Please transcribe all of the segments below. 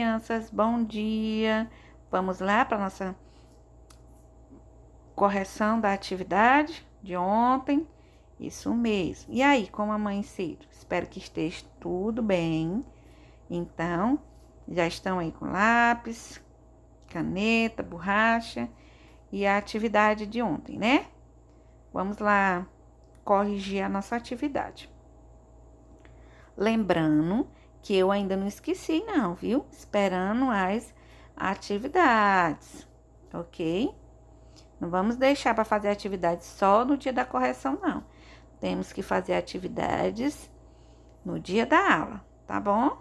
crianças, bom dia. Vamos lá para nossa correção da atividade de ontem. Isso mesmo. E aí, como amanheceram? Espero que esteja tudo bem. Então, já estão aí com lápis, caneta, borracha e a atividade de ontem, né? Vamos lá corrigir a nossa atividade. Lembrando que eu ainda não esqueci não, viu? Esperando as atividades, ok? Não vamos deixar para fazer atividades só no dia da correção, não. Temos que fazer atividades no dia da aula, tá bom?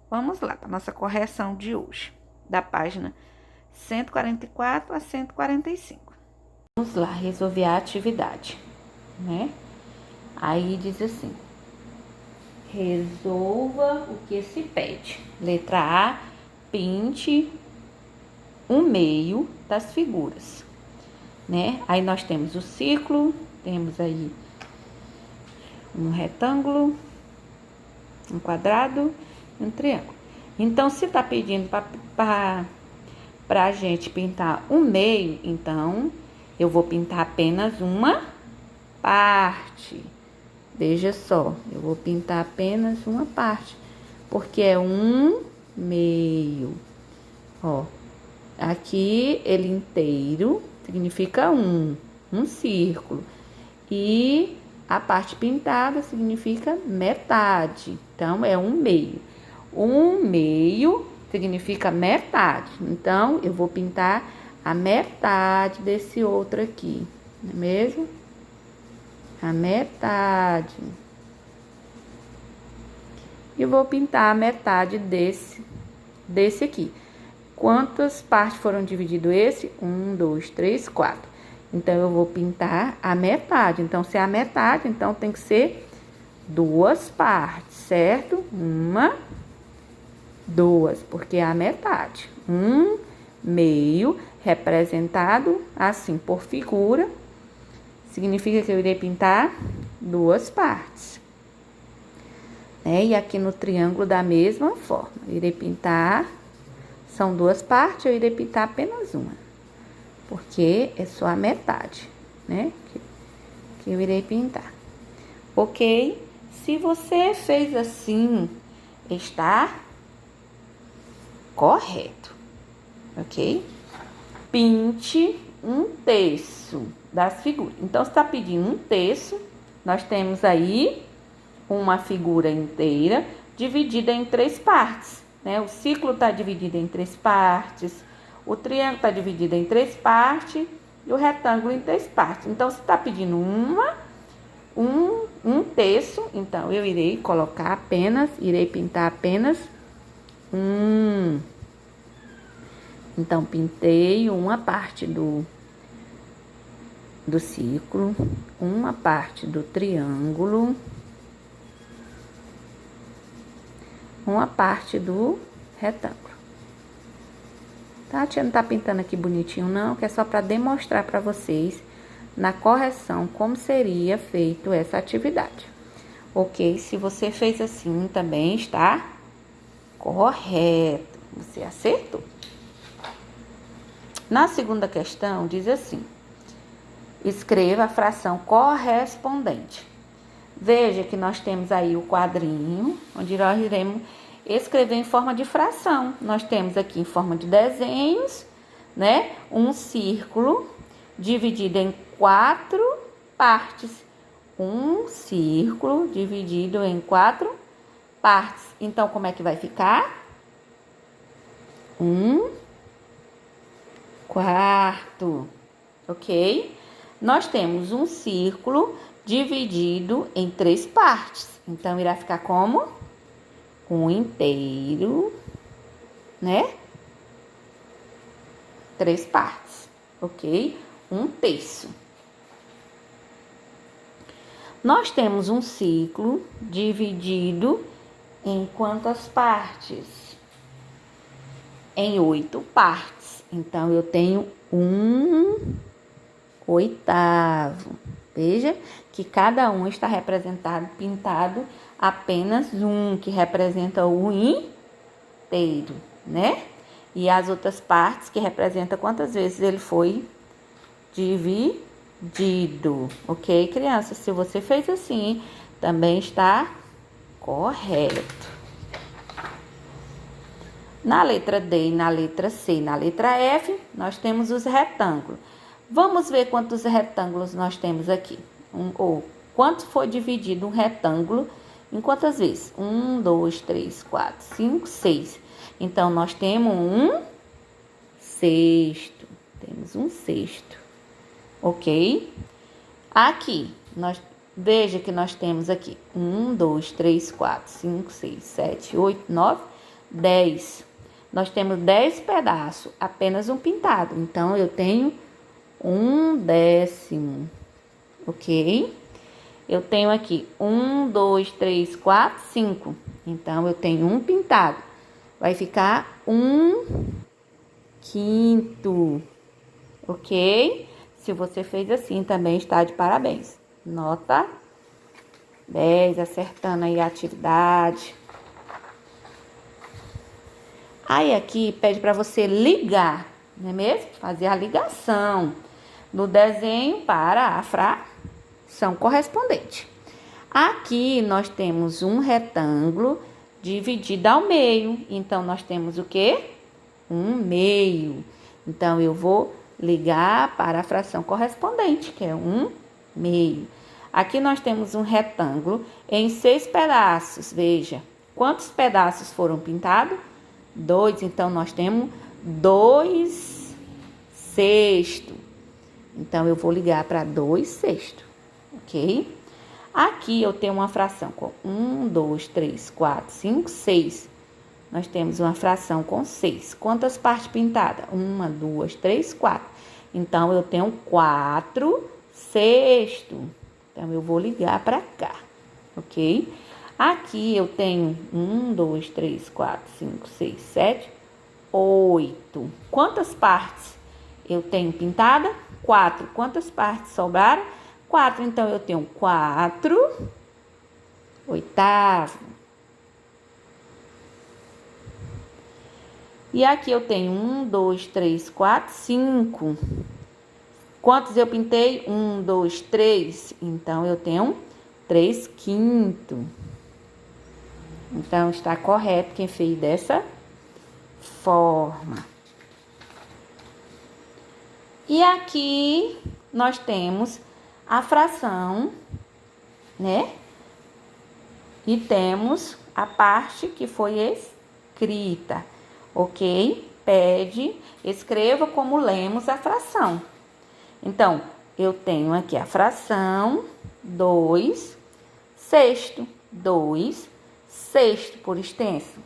Vamos lá para nossa correção de hoje, da página 144 a 145. Vamos lá resolver a atividade, né? Aí diz assim: resolva o que se pede. Letra A, pinte um meio das figuras, né? Aí nós temos o círculo, temos aí um retângulo, um quadrado e um triângulo. Então, se tá pedindo para a gente pintar um meio, então eu vou pintar apenas uma parte. Veja só, eu vou pintar apenas uma parte, porque é um meio. Ó, aqui ele inteiro significa um círculo. E a parte pintada significa metade. Então, é um meio. Um meio significa metade. Então, eu vou pintar a metade desse outro aqui, não é mesmo? A metade. E vou pintar a metade desse aqui. Quantas partes foram dividido esse? 1, 2, 3, 4. Então, eu vou pintar a metade. Então, se é a metade, então tem que ser duas partes, certo? Uma, duas, porque é a metade. Um meio representado assim por figura. Significa que eu irei pintar duas partes, né? E aqui no triângulo da mesma forma, eu irei pintar, são duas partes, eu irei pintar apenas uma, porque é só a metade, né? Que eu irei pintar, ok? Se você fez assim, está correto, ok? Pinte um terço das figuras. Então, se está pedindo um terço, nós temos aí uma figura inteira dividida em três partes, né? O círculo está dividido em três partes, o triângulo está dividido em três partes e o retângulo em três partes. Então, se está pedindo um terço, então eu irei pintar apenas um. Então, pintei uma parte do círculo, uma parte do triângulo, uma parte do retângulo. Tá? A tia não tá pintando aqui bonitinho não, que é só para demonstrar para vocês na correção como seria feito essa atividade. Ok? Se você fez assim, também está correto. Você acertou. Na segunda questão, diz assim: escreva a fração correspondente. Veja que nós temos aí o quadrinho, onde nós iremos escrever em forma de fração. Nós temos aqui em forma de desenhos, né? Um círculo dividido em 4 partes. Um círculo dividido em 4 partes. Então, como é que vai ficar? 1/4, ok? Nós temos um círculo dividido em 3 partes. Então, irá ficar como? 1 inteiro, né? 3 partes, ok? 1 terço. Nós temos um círculo dividido em quantas partes? Em 8 partes. Então, eu tenho 1/8. Veja que cada um está representado, pintado apenas um, que representa o inteiro, né? E as outras partes que representam quantas vezes ele foi dividido, ok, crianças? Se você fez assim, também está correto. Na letra D, na letra C, na letra F, nós temos os retângulos. Vamos ver quantos retângulos nós temos aqui. Ou quanto foi dividido um retângulo em quantas vezes? 1, 2, 3, 4, 5, 6. Então, nós temos um sexto. Temos um sexto. Ok? Aqui, veja que nós temos aqui 1, 2, 3, 4, 5, 6, 7, 8, 9, 10. Nós temos 10 pedaços, apenas um pintado. Então, eu tenho 1/10. Ok? Eu tenho aqui 1, 2, 3, 4, 5. Então, eu tenho um pintado. Vai ficar 1/5. Ok? Se você fez assim, também está de parabéns. Nota 10, acertando aí a atividade. Aí aqui pede para você ligar, não é mesmo? Fazer a ligação do desenho para a fração correspondente. Aqui nós temos um retângulo dividido ao meio. Então, nós temos o quê? 1/2. Então, eu vou ligar para a fração correspondente, que é 1/2. Aqui nós temos um retângulo em 6 pedaços. Veja, quantos pedaços foram pintados? 2. Então, nós temos 2/6. Então, eu vou ligar para 2/6, ok? Aqui eu tenho uma fração com 1, 2, 3, 4, 5, 6. Nós temos uma fração com 6. Quantas partes pintadas? 1, 2, 3, 4. Então, eu tenho 4/6. Então, eu vou ligar para cá, ok? Aqui eu tenho 1, 2, 3, 4, 5, 6, 7, 8. Quantas partes eu tenho pintada? 4. Quantas partes sobraram? 4. Então, eu tenho 4/8. E aqui eu tenho 1, 2, 3, 4, 5. Quantos eu pintei? 1, 2, 3. Então, eu tenho 3/5. Então, está correto quem fez dessa forma. E aqui nós temos a fração, né? E temos a parte que foi escrita, ok? Escreva como lemos a fração. Então, eu tenho aqui a fração 2/6. 2/6 por extenso.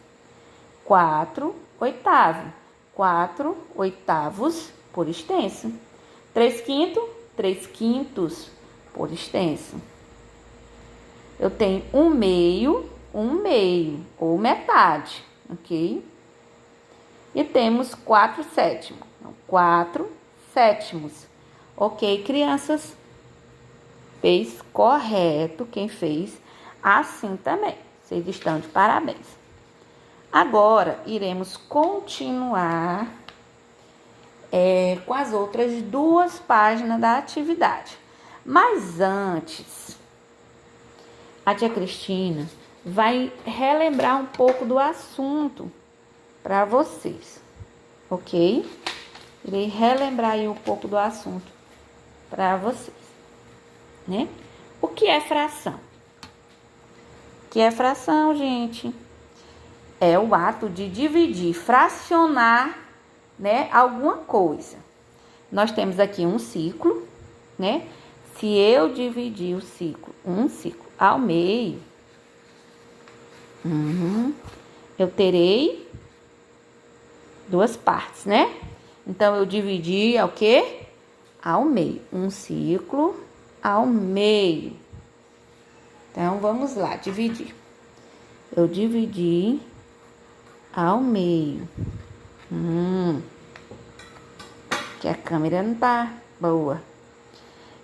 4/8. 4/8 por extenso. 3/5. 3/5 por extenso. Eu tenho 1/2, 1/2 ou metade, ok? E temos 4/7. 4/7. Ok, crianças? Fez correto quem fez assim também. Vocês estão de parabéns. Agora, iremos continuar com as outras 2 páginas da atividade. Mas antes, a tia Cristina vai relembrar um pouco do assunto para vocês, ok? Irei relembrar aí um pouco do assunto para vocês, né? O que é fração? O que é fração, gente? É o ato de dividir, fracionar, né, alguma coisa. Nós temos aqui um ciclo, né? Se eu dividir um ciclo ao meio, eu terei 2 partes, né? Então, eu dividi ao quê? Ao meio. Um ciclo ao meio. Então, vamos lá, dividir. Eu dividi ao meio. Que a câmera não tá boa.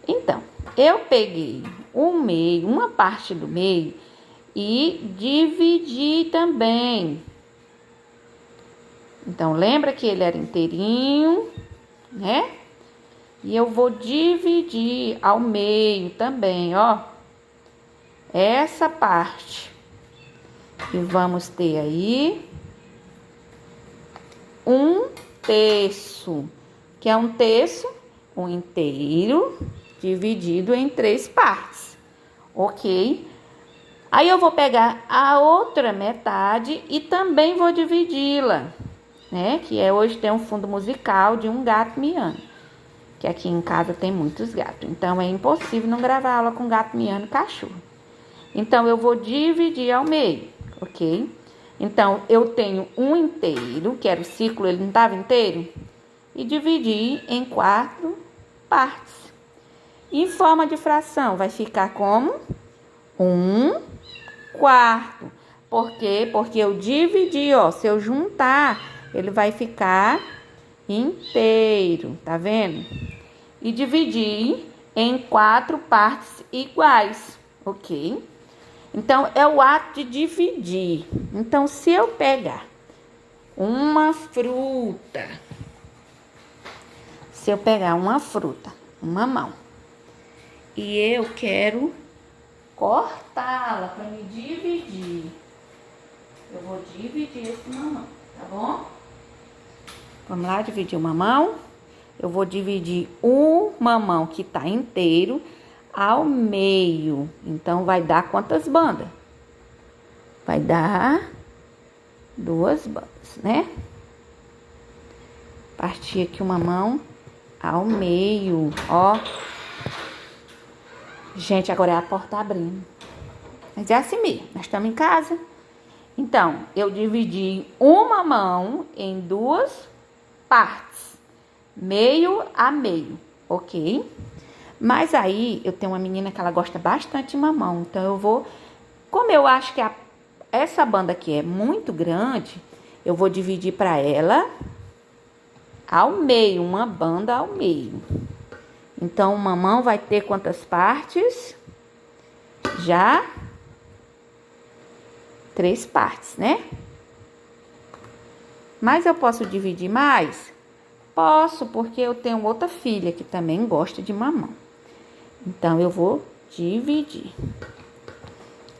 Então, eu peguei o meio, uma parte do meio, e dividi também. Então, lembra que ele era inteirinho, né? E eu vou dividir ao meio também, ó. Essa parte. E vamos ter aí 1/3, que é 1/3, um inteiro, dividido em 3 partes, ok? Aí eu vou pegar a outra metade e também vou dividi-la, né? Que hoje tem um fundo musical de um gato miando, que aqui em casa tem muitos gatos, então é impossível não gravar aula com gato miando e cachorro. Então eu vou dividir ao meio, ok? Então eu tenho um inteiro, que era o círculo, ele não estava inteiro, e dividi em 4 partes. Em forma de fração, vai ficar como 1/4. Por quê? Porque eu dividi, ó. Se eu juntar, ele vai ficar inteiro, tá vendo? E dividi em 4 partes iguais, ok? Então, é o ato de dividir. Então, se eu pegar uma fruta, um mamão, e eu quero cortá-la para me dividir, eu vou dividir esse mamão, tá bom? Vamos lá, dividir o mamão. Eu vou dividir o mamão que tá inteiro ao meio. Então, vai dar quantas bandas? Vai dar 2 bandas, né? Partir aqui o mamão ao meio, ó. Gente, agora é a porta abrindo. Mas é assim mesmo, nós estamos em casa. Então, eu dividi o mamão em 2 partes, meio a meio, ok? Mas aí, eu tenho uma menina que ela gosta bastante de mamão, então eu vou, como eu acho que essa banda aqui é muito grande, eu vou dividir para ela ao meio, uma banda ao meio. Então, o mamão vai ter quantas partes? Já 3 partes, né? Mas eu posso dividir mais? Posso, porque eu tenho outra filha que também gosta de mamão. Então, eu vou dividir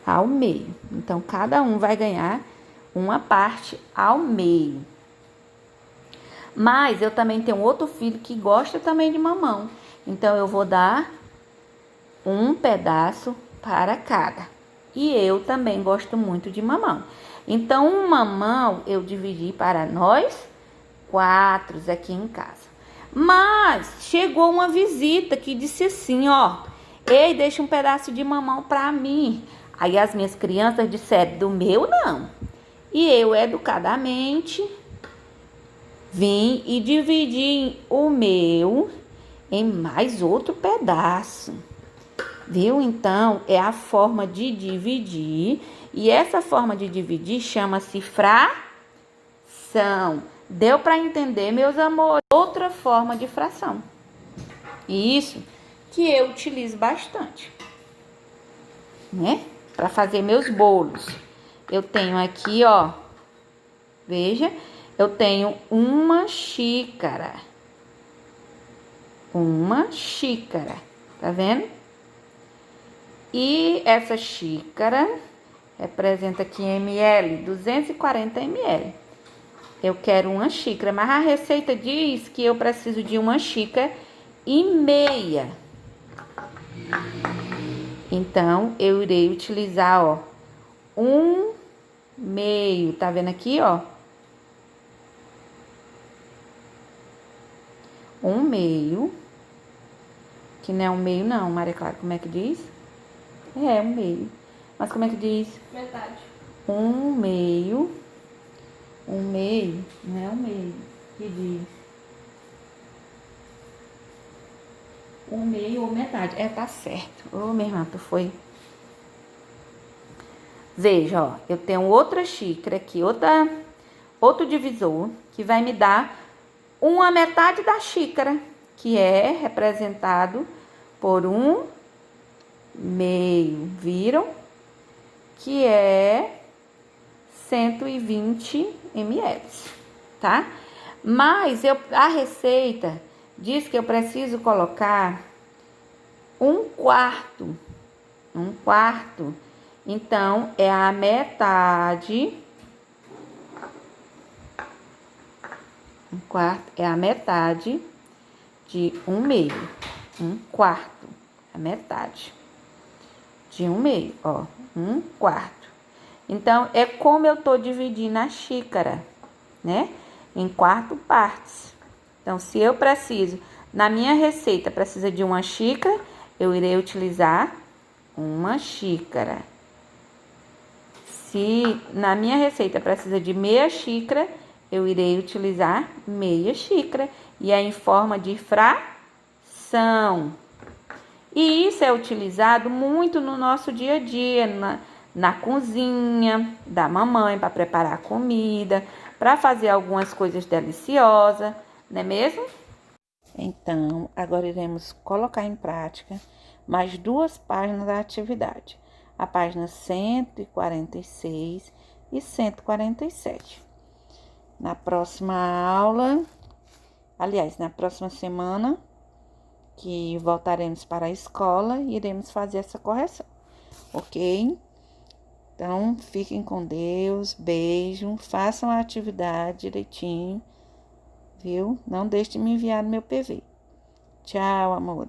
ao meio. Então, cada um vai ganhar uma parte ao meio. Mas eu também tenho outro filho que gosta também de mamão. Então, eu vou dar um pedaço para cada. E eu também gosto muito de mamão. Então, um mamão eu dividi para nós 4 aqui em casa. Mas chegou uma visita que disse assim, ó: ei, deixa um pedaço de mamão para mim. Aí as minhas crianças disseram: do meu não. E eu, educadamente, vim e dividi o meu em mais outro pedaço. Viu? Então, é a forma de dividir. E essa forma de dividir chama-se fração. Deu para entender, meus amores? Outra forma de fração. E isso que eu utilizo bastante, né? Para fazer meus bolos. Eu tenho aqui, ó. Veja, eu tenho uma xícara. Uma xícara. Tá vendo? E essa xícara representa aqui em ml, 240 ml. Eu quero uma xícara, mas a receita diz que eu preciso de 1,5 xícaras. Então, eu irei utilizar, ó, 1/2. Tá vendo aqui, ó? 1/2. Que não é 1/2 não, Maria Clara. Como é que diz? É, 1/2. Mas como é que diz? Metade. 1/2. 1/2, não é 1/2 que diz. 1/2 ou metade. É, tá certo. Ô, minha irmã, tu foi. Veja, ó. Eu tenho outra xícara aqui, outro divisor, que vai me dar uma metade da xícara, que é representado por 1/2. Viram? Que é 120 ml. tá? Mas a receita diz que eu preciso colocar 1/4. 1/4. Então, é a metade. 1/4 é a metade de 1/2. 1/4. A metade de 1/2, ó. 1/4. Então, é como eu tô dividindo a xícara, né? Em 4 partes. Então, se eu preciso, na minha receita, precisa de 1 xícara, eu irei utilizar 1 xícara. Se na minha receita precisa de meia xícara, eu irei utilizar meia xícara. E é em forma de fração. E isso é utilizado muito no nosso dia a dia, na cozinha da mamãe, para preparar comida, para fazer algumas coisas deliciosas, não é mesmo? Então, agora iremos colocar em prática mais 2 páginas da atividade, a página 146 e 147. Na próxima aula, aliás, na próxima semana, que voltaremos para a escola, iremos fazer essa correção, ok? Então, fiquem com Deus, beijo, façam a atividade direitinho, viu? Não deixe de me enviar no meu PV. Tchau, amor.